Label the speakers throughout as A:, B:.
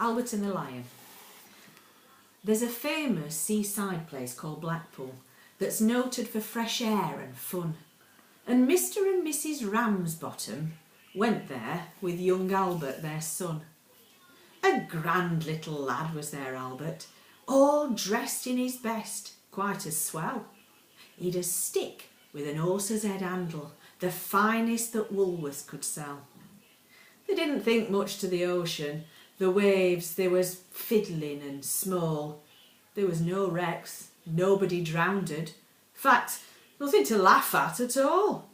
A: Albert and the Lion. There's a famous seaside place called Blackpool that's noted for fresh air and fun. And Mr. and Mrs. Ramsbottom went there with young Albert, their son. A grand little lad was there, Albert, all dressed in his best, quite as swell. He'd a stick with an horse's head handle, the finest that Woolworths could sell. They didn't think much to the ocean. The waves, they was fiddling and small. There was no wrecks, nobody drowned. Fact, nothing to laugh at all.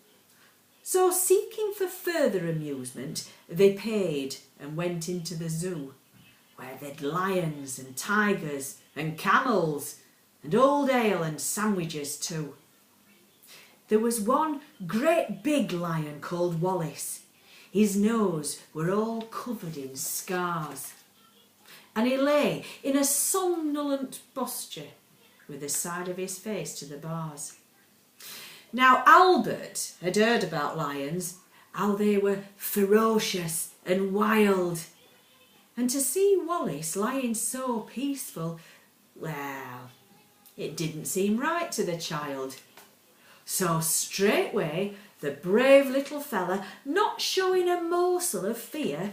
A: So, seeking for further amusement, they paid and went into the zoo, where they'd lions and tigers and camels and old ale and sandwiches too. There was one great big lion called Wallace. His nose were all covered in scars, and he lay in a somnolent posture with the side of his face to the bars. Now Albert had heard about lions, how they were ferocious and wild, and to see Wallace lying so peaceful, well, it didn't seem right to the child. So straightway the brave little fella, not showing a morsel of fear,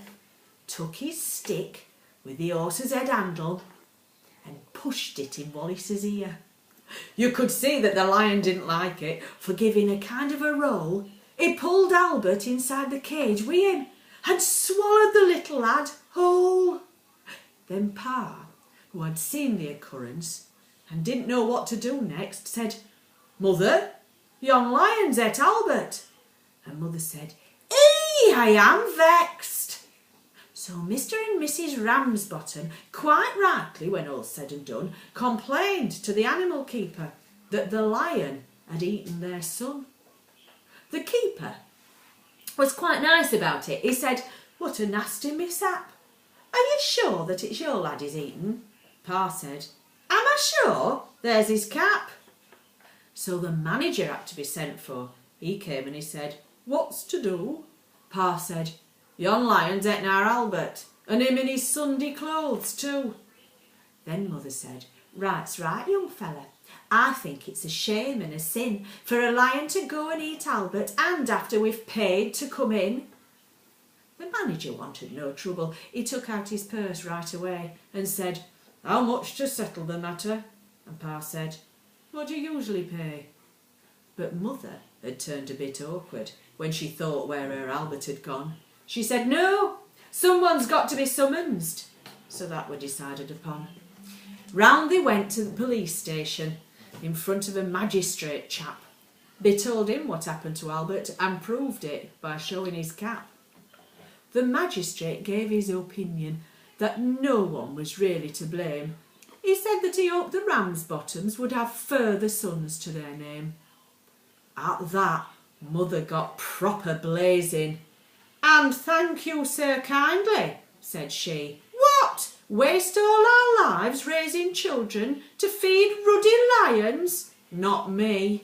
A: took his stick with the horse's head handle and pushed it in Wallace's ear. You could see that the lion didn't like it, for giving a kind of a roll, he pulled Albert inside the cage with him and swallowed the little lad whole. Then Pa, who had seen the occurrence and didn't know what to do next, said, "Mother, yon lion's et Albert." And Mother said, I am vexed." So Mr. and Mrs. Ramsbottom, quite rightly, when all's said and done, complained to the animal keeper that the lion had eaten their son. The keeper was quite nice about it. He said, "What a nasty mishap. Are you sure that it's your lad he's eaten?" Pa said, "Am I sure? There's his cap." So the manager had to be sent for. He came and he said, "What's to do?" Pa said, "Yon lion's eaten our Albert, and him in his Sunday clothes too." Then Mother said, "Right's right, young fella. I think it's a shame and a sin for a lion to go and eat Albert, and after we've paid to come in." The manager wanted no trouble. He took out his purse right away and said, "How much to settle the matter?" And Pa said, "What do you usually pay?" But Mother had turned a bit awkward when she thought where her Albert had gone. She said, "No, someone's got to be summonsed." So that were decided upon. Round they went to the police station in front of a magistrate chap. They told him what happened to Albert and proved it by showing his cap. The magistrate gave his opinion that no one was really to blame. He said that he hoped the Ramsbottoms would have further sons to their name. At that, Mother got proper blazing. "And thank you, sir, kindly," said she. "What? Waste all our lives raising children to feed ruddy lions? Not me."